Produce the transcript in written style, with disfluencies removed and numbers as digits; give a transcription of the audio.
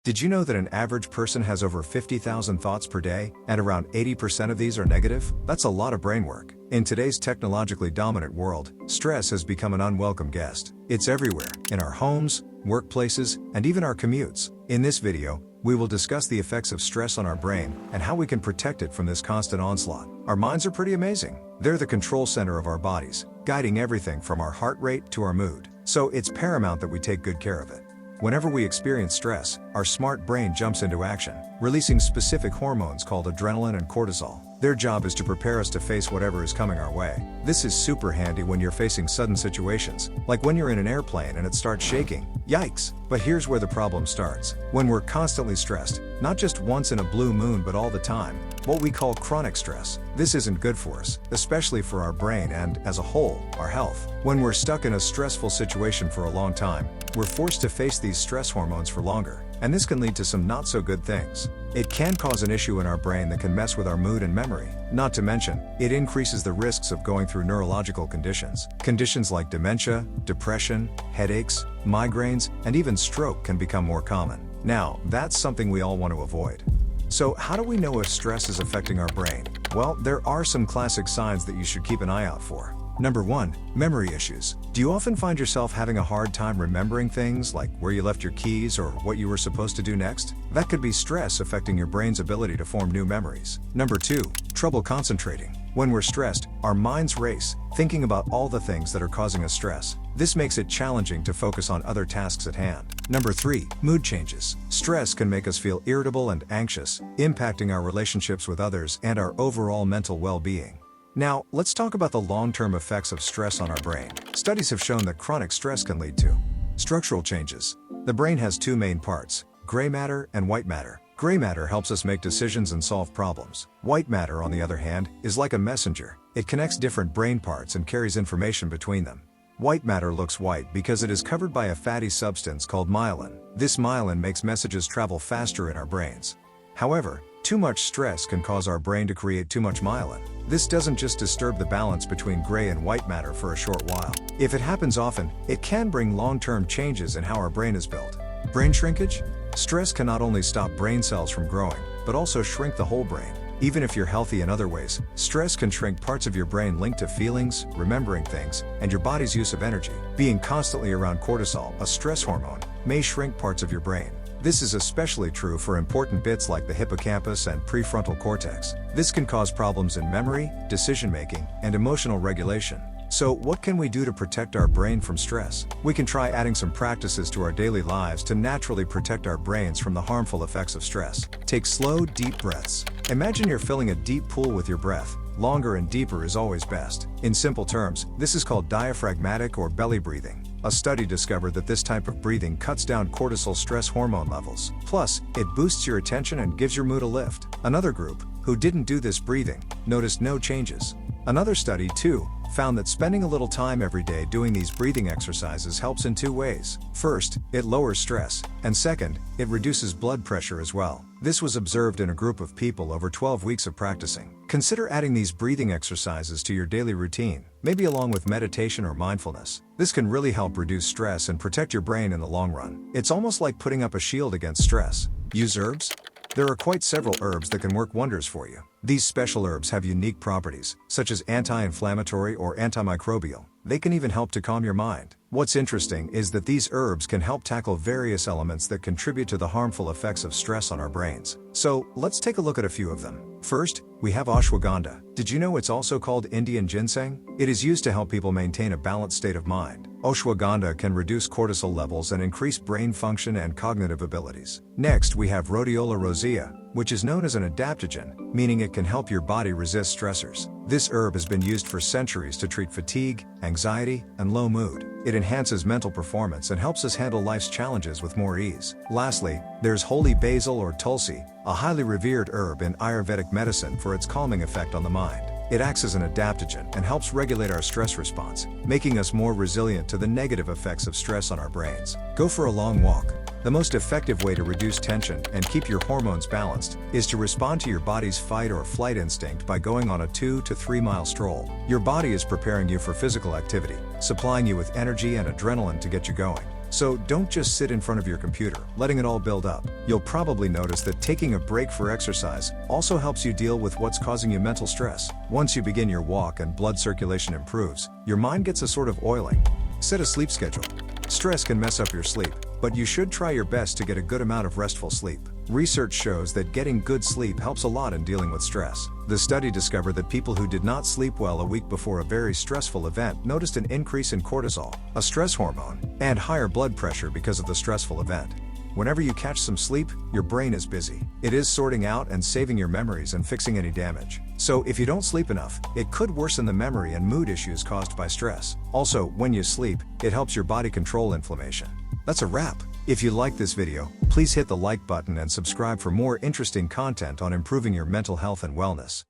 Did you know that an average person has over 50,000 thoughts per day, and around 80% of these are negative? That's a lot of brain work. In today's technologically dominant world, stress has become an unwelcome guest. It's everywhere, in our homes, workplaces, and even our commutes. In this video, we will discuss the effects of stress on our brain and how we can protect it from this constant onslaught. Our minds are pretty amazing. They're the control center of our bodies, guiding everything from our heart rate to our mood. So it's paramount that we take good care of it. Whenever we experience stress, our smart brain jumps into action, releasing specific hormones called adrenaline and cortisol. Their job is to prepare us to face whatever is coming our way. This is super handy when you're facing sudden situations, like when you're in an airplane and it starts shaking. Yikes! But here's where the problem starts. When we're constantly stressed, not just once in a blue moon but all the time, what we call chronic stress. This isn't good for us, especially for our brain and, as a whole, our health. When we're stuck in a stressful situation for a long time, we're forced to face these stress hormones for longer, and this can lead to some not so good things. It can cause an issue in our brain that can mess with our mood and memory. Not to mention, it increases the risks of going through neurological conditions. Conditions like dementia, depression, headaches, migraines, and even stroke can become more common. Now, that's something we all want to avoid. So how do we know if stress is affecting our brain? Well, there are some classic signs that you should keep an eye out for. Number 1, memory issues. Do you often find yourself having a hard time remembering things like where you left your keys or what you were supposed to do next? That could be stress affecting your brain's ability to form new memories. Number 2, trouble concentrating. When we're stressed, our minds race, thinking about all the things that are causing us stress. This makes it challenging to focus on other tasks at hand. Number 3, mood changes. Stress can make us feel irritable and anxious, impacting our relationships with others and our overall mental well-being. Now, let's talk about the long-term effects of stress on our brain. Studies have shown that chronic stress can lead to structural changes. The brain has two main parts, gray matter and white matter. Gray matter helps us make decisions and solve problems. White matter, on the other hand, is like a messenger. It connects different brain parts and carries information between them. White matter looks white because it is covered by a fatty substance called myelin. This myelin makes messages travel faster in our brains. However, too much stress can cause our brain to create too much myelin. This doesn't just disturb the balance between gray and white matter for a short while. If it happens often, it can bring long-term changes in how our brain is built. Brain shrinkage? Stress can not only stop brain cells from growing, but also shrink the whole brain. Even if you're healthy in other ways, stress can shrink parts of your brain linked to feelings, remembering things, and your body's use of energy. Being constantly around cortisol, a stress hormone, may shrink parts of your brain. This is especially true for important bits like the hippocampus and prefrontal cortex. This can cause problems in memory, decision-making, and emotional regulation. So, what can we do to protect our brain from stress? We can try adding some practices to our daily lives to naturally protect our brains from the harmful effects of stress. Take slow, deep breaths. Imagine you're filling a deep pool with your breath. Longer and deeper is always best. In simple terms, this is called diaphragmatic or belly breathing. A study discovered that this type of breathing cuts down cortisol stress hormone levels. Plus, it boosts your attention and gives your mood a lift. Another group, who didn't do this breathing, noticed no changes. Another study, too, found that spending a little time every day doing these breathing exercises helps in two ways. First, it lowers stress, and second, it reduces blood pressure as well. This was observed in a group of people over 12 weeks of practicing. Consider adding these breathing exercises to your daily routine, maybe along with meditation or mindfulness. This can really help reduce stress and protect your brain in the long run. It's almost like putting up a shield against stress. Use herbs? There are quite several herbs that can work wonders for you. These special herbs have unique properties, such as anti-inflammatory or antimicrobial. They can even help to calm your mind. What's interesting is that these herbs can help tackle various elements that contribute to the harmful effects of stress on our brains. So, let's take a look at a few of them. First, we have ashwagandha. Did you know it's also called Indian ginseng? It is used to help people maintain a balanced state of mind. Ashwagandha can reduce cortisol levels and increase brain function and cognitive abilities. Next, we have rhodiola rosea, which is known as an adaptogen, meaning it can help your body resist stressors. This herb has been used for centuries to treat fatigue, anxiety, and low mood. It enhances mental performance and helps us handle life's challenges with more ease. Lastly, there's holy basil or tulsi, a highly revered herb in Ayurvedic medicine for its calming effect on the mind. It acts as an adaptogen and helps regulate our stress response, making us more resilient to the negative effects of stress on our brains. Go for a long walk. The most effective way to reduce tension and keep your hormones balanced is to respond to your body's fight or flight instinct by going on a 2 to 3 mile stroll. Your body is preparing you for physical activity, supplying you with energy and adrenaline to get you going. So don't just sit in front of your computer, letting it all build up. You'll probably notice that taking a break for exercise also helps you deal with what's causing you mental stress. Once you begin your walk and blood circulation improves, your mind gets a sort of oiling. Set a sleep schedule. Stress can mess up your sleep, but you should try your best to get a good amount of restful sleep. Research shows that getting good sleep helps a lot in dealing with stress. The study discovered that people who did not sleep well a week before a very stressful event noticed an increase in cortisol, a stress hormone, and higher blood pressure because of the stressful event. Whenever you catch some sleep, your brain is busy. It is sorting out and saving your memories and fixing any damage. So if you don't sleep enough, it could worsen the memory and mood issues caused by stress. Also, when you sleep, it helps your body control inflammation. That's a wrap. If you like this video, please hit the like button and subscribe for more interesting content on improving your mental health and wellness.